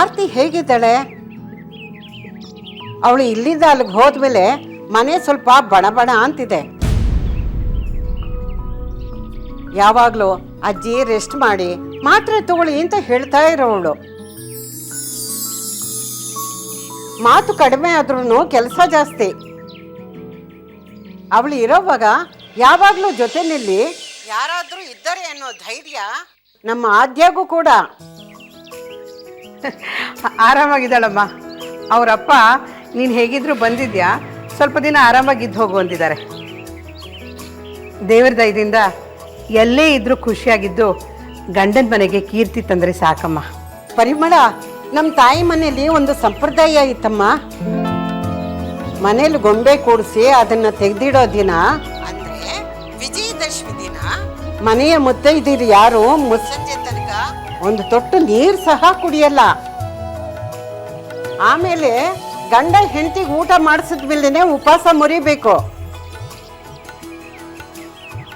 ಆರ್ತಿ ಹೇಗಿದ್ದಾಳೆ? ಅವಳು ಇಲ್ಲಿಂದ ಅಲ್ಲಿಗೆ ಹೋದ್ಮೇಲೆ ಮನೆ ಸ್ವಲ್ಪ ಬಣ ಅಂತಿದೆ. ಯಾವಾಗ್ಲೂ ಅಜ್ಜಿ ರೆಸ್ಟ್ ಮಾಡಿ ಮಾತ್ರೆ ತಗೊಳ್ಳಿ ಅಂತ ಹೇಳ್ತಾ ಇರೋವಳು. ಮಾತು ಕಡಿಮೆ ಆದ್ರೂ ಕೆಲಸ ಜಾಸ್ತಿ. ಅವಳು ಇರೋವಾಗ ಯಾವಾಗ್ಲೂ ಜೊತೆನಲ್ಲಿ ಯಾರಾದ್ರೂ ಇದ್ದಾರೆ ಅನ್ನೋ ಧೈರ್ಯ ನಮ್ಮ ಆದ್ಯಾಗೂ ಕೂಡ. ಆರಾಮಾಗಿದ್ದಾಳಮ್ಮ. ಅವರಪ್ಪ ನೀನು ಹೇಗಿದ್ರು ಬಂದಿದ್ಯಾ, ಸ್ವಲ್ಪ ದಿನ ಆರಾಮಾಗಿದ್ದು ಹೋಗು ಅಂದಿದ್ದಾರೆ. ದೇವರ ದಯದಿಂದ ಎಲ್ಲೇ ಇದ್ರೂ ಖುಷಿಯಾಗಿದ್ದು ಗಂಡನ ಮನೆಗೆ ಕೀರ್ತಿ ತಂದರೆ ಸಾಕಮ್ಮ. ಪರಿಮಳ, ನಮ್ಮ ತಾಯಿ ಮನೇಲಿ ಒಂದು ಸಂಪ್ರದಾಯ ಇತ್ತಮ್ಮ. ಮನೇಲಿ ಗೊಂಬೆ ಕೂಡಿಸಿ ಅದನ್ನ ತೆಗೆದಿಡೋ ದಿನ ಅಂದ್ರೆ ವಿಜಯದಶಮಿ ದಿನ ಮನೆಯ ಮುತ್ತೈದಿರು ಯಾರು ಮುಸ್ಸಂಜೆ ತನಕ ಒಂದು ತೊಟ್ಟು ನೀರು ಸಹ ಕುಡಿಯಲ್ಲ. ಆಮೇಲೆ ಗಂಡ ಹೆಂಡತಿಗೆ ಊಟ ಮಾಡಿಸಿದ್ಮೇಲೆ ಉಪವಾಸ ಮುರಿಬೇಕು.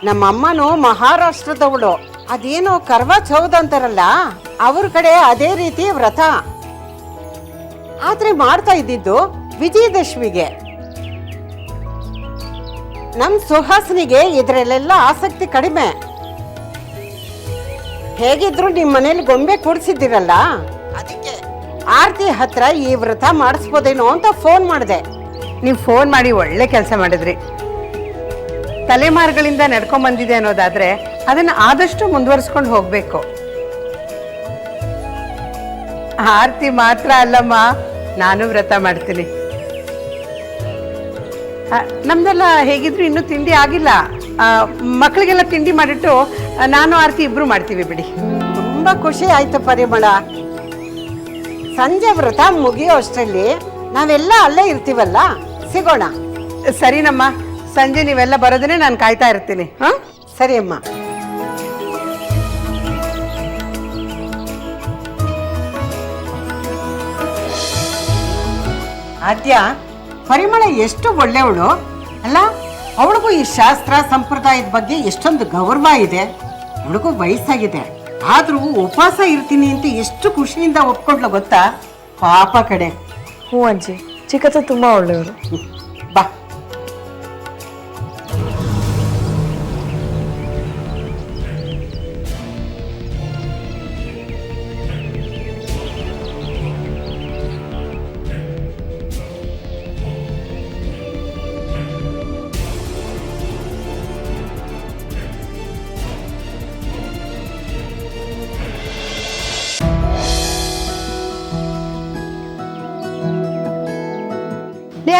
ನಮ್ಮಮ್ಮನು ಮಹಾರಾಷ್ಟ್ರದವಳು. ಅದೇನೋ ಕರ್ವಾ ಚೌದ್ ಅಂತಾರಲ್ಲ, ಅವ್ರ ಕಡೆ ಅದೇ ರೀತಿ ವ್ರತ. ಆದ್ರೆ ಮಾಡ್ತಾ ಇದ್ದಿದ್ದು ವಿಜಯದಶಮಿಗೆ. ನಮ್ ಸುಹಾಸಿನಿಗೆ ಇದ್ರಲ್ಲೆಲ್ಲ ಆಸಕ್ತಿ ಕಡಿಮೆ. ಹೇಗಿದ್ರು ನಿಮ್ ಮನೇಲಿ ಗೊಂಬೆ ಕೂಡಿಸಿದ್ದೀರಲ್ಲ, ಅದಕ್ಕೆ ಆರ್ತಿ ಹತ್ರ ಈ ವ್ರತ ಮಾಡಿಸ್ಬೋದೇನೋ ಅಂತ ಫೋನ್ ಮಾಡಿದೆ. ನೀವು ಫೋನ್ ಮಾಡಿ ಒಳ್ಳೆ ಕೆಲಸ ಮಾಡಿದ್ರಿ. ತಲೆಮಾರುಗಳಿಂದ ನಡ್ಕೊಂಡ್ಬಂದಿದೆ ಅನ್ನೋದಾದ್ರೆ ಅದನ್ನು ಆದಷ್ಟು ಮುಂದುವರಿಸ್ಕೊಂಡು ಹೋಗಬೇಕು. ಆರ್ತಿ ಮಾತ್ರ ಅಲ್ಲಮ್ಮ, ನಾನು ವ್ರತ ಮಾಡ್ತೀನಿ. ನಮ್ದೆಲ್ಲ ಹೇಗಿದ್ರು ಇನ್ನೂ ತಿಂಡಿ ಆಗಿಲ್ಲ. ಮಕ್ಕಳಿಗೆಲ್ಲ ತಿಂಡಿ ಮಾಡಿಟ್ಟು ನಾನು ಆರ್ತಿ ಇಬ್ರು ಮಾಡ್ತೀವಿ ಬಿಡಿ. ತುಂಬಾ ಖುಷಿ ಆಯ್ತು ಪರಿಮಳ. ಸಂಜೆ ವ್ರತ ಮುಗಿಯೋ ಅಷ್ಟರಲ್ಲಿ ನಾವೆಲ್ಲ ಅಲ್ಲೇ ಇರ್ತೀವಲ್ಲ, ಸಿಗೋಣ. ಸರಿನಮ್ಮ, ಸಂಜೆ ನೀವೆಲ್ಲ ಬರೋದನ್ನೇ ನಾನು ಕಾಯ್ತಾ ಇರ್ತೀನಿ. ಹಾ, ಸರಿ ಅಮ್ಮ. ಆದ್ಯ, ಪರಿಮಳ ಎಷ್ಟು ಒಳ್ಳೆಯವಳು ಅಲ್ಲ. ಅವಳಿಗೂ ಈ ಶಾಸ್ತ್ರ ಸಂಪ್ರದಾಯದ ಬಗ್ಗೆ ಎಷ್ಟೊಂದು ಗೌರವ ಇದೆ. ಅವಳಿಗೂ ವಯಸ್ಸಾಗಿದೆ, ಆದ್ರೂ ಉಪವಾಸ ಇರ್ತೀನಿ ಅಂತ ಎಷ್ಟು ಖುಷಿಯಿಂದ ಒಪ್ಕೊಂಡ್ಲು ಗೊತ್ತಾ. ಪಾಪ ಕಡೆ. ಹ್ಞೂ ಅಜ್ಜಿ, ಚಿಕ್ಕತ್ತೆ ತುಂಬಾ ಒಳ್ಳೆಯವರು. ಬಾ.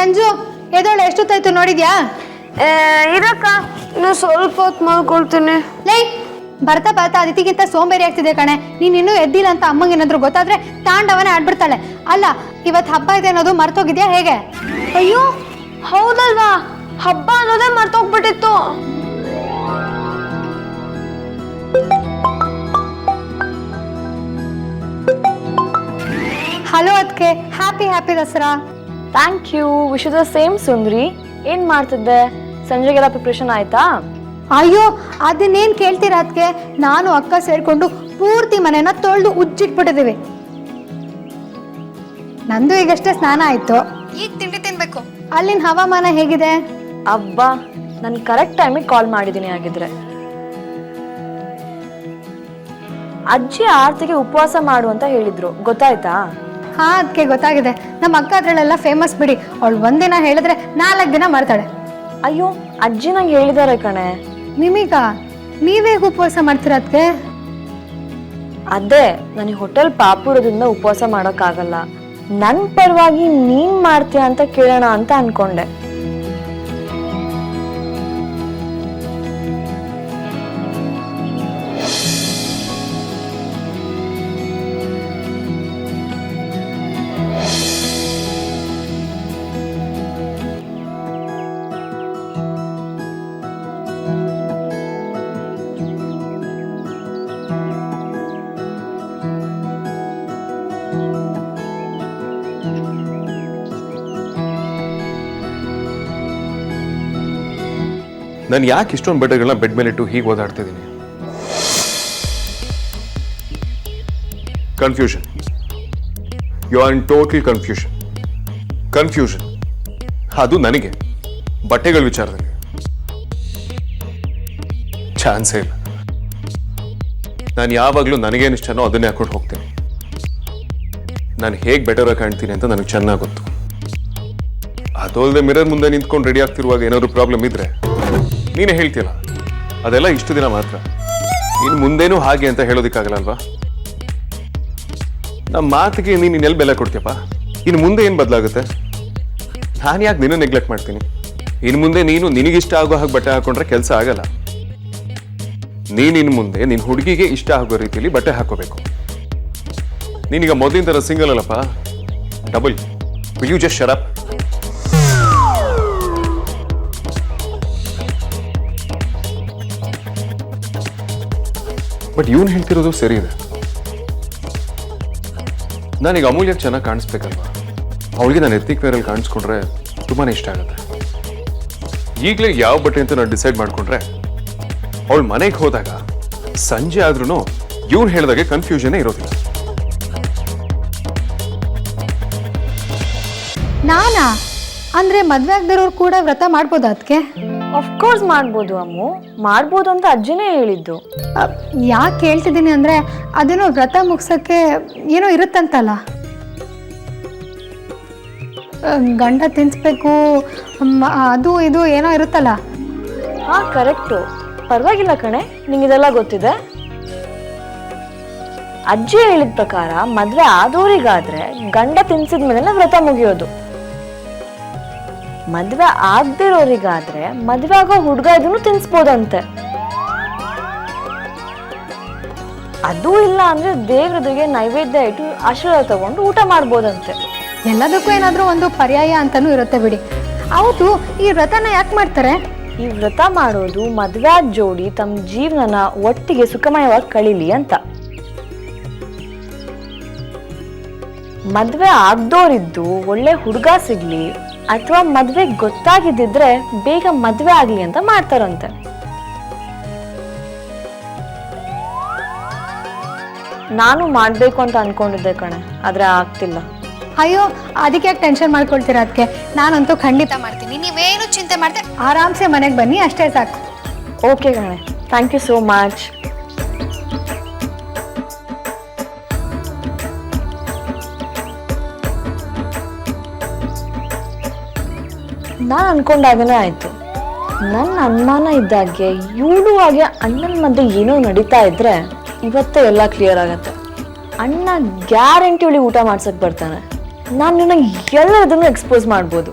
ಅಂಜು, ಎದೋಳು ಎಷ್ಟೊತ್ತಾಯ್ತು ನೋಡಿದ್ಯಾ? ಇರಕ್ಕ, ಇನ್ನು ಸ್ವಲ್ಪ ಹೊತ್ತು ಮಾಡ್ಕೊಳ್ತೀನಿ. ಲೈ, ಬರ್ತಾ ಬರ್ತಾ ಅದಿತಿಗಿಂತ ಸೋಂಬೇರಿ ಆಗ್ತಿದೆ ಕಣೆ. ನೀನ್ ಇನ್ನೂ ಎದ್ದಿಲ್ಲ ಅಂತ ಅಮ್ಮಂಗೆ ಏನಾದ್ರು ಗೊತ್ತಾದ್ರೆ ತಾಂಡವನೇ ಆಡ್ಬಿಡ್ತಾಳೆ. ಅಲ್ಲ, ಇವತ್ತು ಹಬ್ಬ ಇದೆ ಅನ್ನೋದು ಮರ್ತೋಗಿದ್ಯಾ ಹೇಗೆ? ಅಯ್ಯೋ ಹೌದಲ್ವಾ, ಹಬ್ಬ ಅನ್ನೋದೇ ಮರ್ತೋಗ್ಬಿಟ್ಟಿತ್ತು. ಹಲೋ ಅದಕ್ಕೆ, happy happy Dasara. Thank you, wish you the same ಸುಂದ್ರಿ. ಏನ್ ಮಾಡ್ತಿದ್ದೆ? ಸಂಜೆಗೆಲ್ಲ ಪ್ರಿಪ್ರೇಷನ್ ಆಯ್ತಾ? ಅಯ್ಯೋ, ಅದನ್ನೇನು ಕೇಳ್ತೀರಾ ಅದಕ್ಕೆ, ನಾನು ಅಕ್ಕ ಸೇರ್ಕೊಂಡು ಪೂರ್ತಿ ಮನೆನ ತೊಳೆದು ಉಜ್ಜಿಟ್ಬಿಟ್ಟಿದ್ದೀವಿ. ನಂದು ಈಗಷ್ಟೇ ಸ್ನಾನ ಆಯ್ತು, ಈಗ ತಿಂಡಿ ತಿನ್ಬೇಕು. ಅಲ್ಲಿನ ಹವಾಮಾನ ಹೇಗಿದೆ? ಅಬ್ಬಾ, ನಾನು ಕರೆಕ್ಟ್ ಟೈಮಿಗೆ ಕಾಲ್ ಮಾಡಿದ್ದೀನಿ. ಆಗಿದ್ರೆ ಅಜ್ಜಿ ಆರ್ತಿಗೆ ಉಪವಾಸ ಮಾಡು ಅಂತ ಹೇಳಿದ್ರು, ಗೊತ್ತಾಯ್ತಾ? ಹಾ, ಅದಕ್ಕೆ ಗೊತ್ತಾಗಿದೆ. ನಮ್ಮ ಅಕ್ಕ ಅದ್ರಲ್ಲೆಲ್ಲ ಫೇಮಸ್ ಬಿಡಿ. ಅವಳು ಒಂದಿನ ಹೇಳಿದ್ರೆ 4 ದಿನ ಮಾಡ್ತಾಳೆ. ಅಯ್ಯೋ, ಅಜ್ಜಿ ನಂಗೆ ಹೇಳಿದಾರೆ ಕಣೆ. ನಿಮೀಗ ನೀವೇಗ ಉಪವಾಸ ಮಾಡ್ತೀರ ಅದಕ್ಕೆ? ಅದೇ, ನನಗೆ ಹೋಟೆಲ್ ಪಾಪುರದಿಂದ ಉಪವಾಸ ಮಾಡೋಕ್ಕಾಗಲ್ಲ. ನನ್ನ ಪರವಾಗಿ ನೀನ್ ಮಾಡ್ತೀಯ ಅಂತ ಕೇಳೋಣ ಅಂತ ಅನ್ಕೊಂಡೆ. ನಾನು ಯಾಕೆ ಇಷ್ಟೊಂದು ಬಟ್ಟೆಗಳನ್ನ ಬೆಡ್ ಮೇಲೆ ಇಟ್ಟು ಹೀಗೆ ಓದಾಡ್ತಿದ್ದೀನಿ? Confusion. You are in total confusion. ಅದು ನನಗೆ ಬಟ್ಟೆಗಳ ವಿಚಾರದಲ್ಲಿ ಚಾನ್ಸೇ ಇಲ್ಲ. ನಾನು ಯಾವಾಗಲೂ ನನಗೇನು ಇಷ್ಟನೋ ಅದನ್ನೇ ಹಾಕೊಂಡು ಹೋಗ್ತೀನಿ. ನಾನು ಹೇಗೆ ಬೆಟರ್ ಕಾಣ್ತೀನಿ ಅಂತ ನನಗೆ ಚೆನ್ನಾಗಿ ಗೊತ್ತು. ಅದಲ್ಲದೆ ಮಿರರ್ ಮುಂದೆ ನಿಂತ್ಕೊಂಡು ರೆಡಿ ಆಗ್ತಿರುವಾಗ ಏನಾದ್ರು ಪ್ರಾಬ್ಲಮ್ ಇದ್ರೆ ನೀನೇ ಹೇಳ್ತೀಯಲ್ಲ, ಅದೆಲ್ಲ ಇಷ್ಟು ದಿನ ಮಾತ್ರ. ಇನ್ನು ಮುಂದೇನೂ ಹಾಗೆ ಅಂತ ಹೇಳೋದಕ್ಕಾಗಲ್ಲ ಅಲ್ವಾ? ನಮ್ಮ ಮಾತಿಗೆ ನೀನು ಇನ್ನೆಲ್ಲಿ ಬೆಲೆ ಕೊಡ್ತೀಯಪ್ಪ? ಇನ್ನು ಮುಂದೆ ಏನು ಬದಲಾಗುತ್ತೆ? ನಾನು ಯಾಕೆ ನಿನ್ನ ನೆಗ್ಲೆಕ್ಟ್ ಮಾಡ್ತೀನಿ? ಇನ್ನು ಮುಂದೆ ನೀನು ನಿನಗಿಷ್ಟ ಆಗೋ ಹಾಗೆ ಬಟ್ಟೆ ಹಾಕೊಂಡ್ರೆ ಕೆಲಸ ಆಗಲ್ಲ. ನೀನಿನ್ನು ಮುಂದೆ ನಿನ್ನ ಹುಡುಗಿಗೆ ಇಷ್ಟ ಆಗೋ ರೀತಿಯಲ್ಲಿ ಬಟ್ಟೆ ಹಾಕೋಬೇಕು. ನೀನೀಗ ಮೊದಲಿನ ಥರ ಸಿಂಗಲ್ ಅಲ್ಲಪ್ಪ, double. Will you just shut up? But ಇವನು ಹೇಳ್ತಿರೋದು ಸರಿ ಇದೆ. ನಾನೀಗ ಅಮೂಲ್ಯಕ್ಕೆ ಚೆನ್ನಾಗಿ ಕಾಣಿಸ್ಬೇಕಲ್ವಾ? ಅವಳಿಗೆ ನಾನು ಎತ್ನಿಕ್ ವೇರಲ್ಲಿ ಕಾಣಿಸ್ಕೊಂಡ್ರೆ ತುಂಬಾ ಇಷ್ಟ ಆಗುತ್ತೆ. ಈಗಲೇ ಯಾವ ಬಟ್ಟೆ ಅಂತ ನಾನು ಡಿಸೈಡ್ ಮಾಡ್ಕೊಂಡ್ರೆ ಅವಳು ಮನೆಗೆ ಹೋದಾಗ ಸಂಜೆ ಆದ್ರೂ ಇವನು ಹೇಳಿದಾಗೆ ಕನ್ಫ್ಯೂಷನ್ ಇರೋದಿಲ್ಲ. ನಾನಾ ಅಂದ್ರೆ ಮದ್ವೆ ಆಗದಿರೋರು ಕೂಡ ವ್ರತ ಮಾಡ್ಬೋದಾ ಅದಕ್ಕೆ? ಅಫ್ಕೋರ್ಸ್ ಮಾಡ್ಬೋದು ಅಮ್ಮು, ಮಾಡ್ಬೋದು ಅಂತ ಅಜ್ಜಿನೇ ಹೇಳಿದ್ದು. ಯಾಕೆ ಹೇಳ್ತಿದ್ದೀನಿ ಅಂದ್ರೆ ಅದೇನೋ ವ್ರತ ಮುಗ್ಸಕ್ಕೆ ಏನೋ ಇರುತ್ತಂತಲ್ಲ, ಗಂಡ ತಿನ್ಸ್ಬೇಕು ಅದು ಇದು ಏನೋ ಇರುತ್ತಲ್ಲ. ಹಾ ಕರೆಕ್ಟು, ಪರವಾಗಿಲ್ಲ ಕಣೆ, ನಿಂಗಿದೆಲ್ಲ ಗೊತ್ತಿದೆ. ಅಜ್ಜಿ ಹೇಳಿದ ಪ್ರಕಾರ ಮದ್ವೆ ಆದೋರಿಗಾದ್ರೆ ಗಂಡ ತಿನ್ಸಿದ್ಮೇಲೆ ವ್ರತ ಮುಗಿಯೋದು. ಮದ್ವೆ ಆಗದಿರೋರಿಗಾದ್ರೆ ಮದ್ವೆ ಆಗೋ ಹುಡುಗ ಇದನ್ನು ತಿನ್ಸ್ಬೋದಂತೆ. ಅದು ಇಲ್ಲ ಅಂದ್ರೆ ದೇವ್ರದಿಗೆ ನೈವೇದ್ಯ ಇಟ್ಟು ಆಶೀರ್ವಾದ ತಗೊಂಡು ಊಟ ಮಾಡ್ಬೋದಂತೆ. ಎಲ್ಲದಕ್ಕೂ ಏನಾದರೂ ಒಂದು ಪರ್ಯಾಯ ಅಂತಾನೂ ಇರುತ್ತೆ ಬಿಡಿ. ಹೌದು, ಈ ವ್ರತನ ಯಾಕೆ ಮಾಡ್ತಾರೆ? ಈ ವ್ರತ ಮಾಡೋದು ಮದ್ವೆ ಆದ ಜೋಡಿ ತಮ್ಮ ಜೀವನನ ಒಟ್ಟಿಗೆ ಸುಖಮಯವಾಗಿ ಕಳೀಲಿ ಅಂತ. ಮದ್ವೆ ಆಗ್ದೋರಿದ್ದು ಒಳ್ಳೆ ಹುಡುಗ ಸಿಗ್ಲಿ ಅಥವಾ ಮದ್ವೆ ಗೊತ್ತಾಗಿದ್ದಿದ್ರೆ ಬೇಗ ಮದ್ವೆ ಆಗ್ಲಿ ಅಂತ ಮಾಡ್ತಾರಂತೆ. ನಾನು ಮಾಡ್ಬೇಕು ಅಂತ ಅನ್ಕೊಂಡಿದ್ದೆ ಕಣೆ, ಆದ್ರೆ ಆಗ್ತಿಲ್ಲ. ಅಯ್ಯೋ, ಅದಕ್ಕೆ ಯಾಕೆ ಟೆನ್ಷನ್ ಮಾಡ್ಕೊಳ್ತೀರಾ? ಅದಕ್ಕೆ ನಾನಂತೂ ಖಂಡಿತ ಮಾಡ್ತೀನಿ. ನೀವೇನು ಚಿಂತೆ ಮಾಡ್ದೆ ಆರಾಮ್ಸೆ ಮನೆಗೆ ಬನ್ನಿ, ಅಷ್ಟೇ ಸಾಕು. ಓಕೆ ಕಣೆ, ಥ್ಯಾಂಕ್ ಯು ಸೋ ಮಚ್. ನಾನು ಅನ್ಕೊಂಡಾಗನೇ ಆಯ್ತು. ನನ್ನ ಅನುಮಾನ ಇದ್ದಾಗೆ ಇವಳು ಹಾಗೆ ಅಣ್ಣನ ಮಧ್ಯೆ ಏನೋ ನಡೀತಾ ಇದ್ರೆ ಇವತ್ತೇ ಎಲ್ಲ ಕ್ಲಿಯರ್ ಆಗತ್ತೆ. ಅಣ್ಣ ಗ್ಯಾರಂಟಿ ಊಟ ಮಾಡ್ಸಕ್ ಬರ್ತಾನೆ. ನಾನು ನಿನಗೆ ಎಲ್ಲದನ್ನು ಎಕ್ಸ್ಪೋಸ್ ಮಾಡ್ಬೋದು.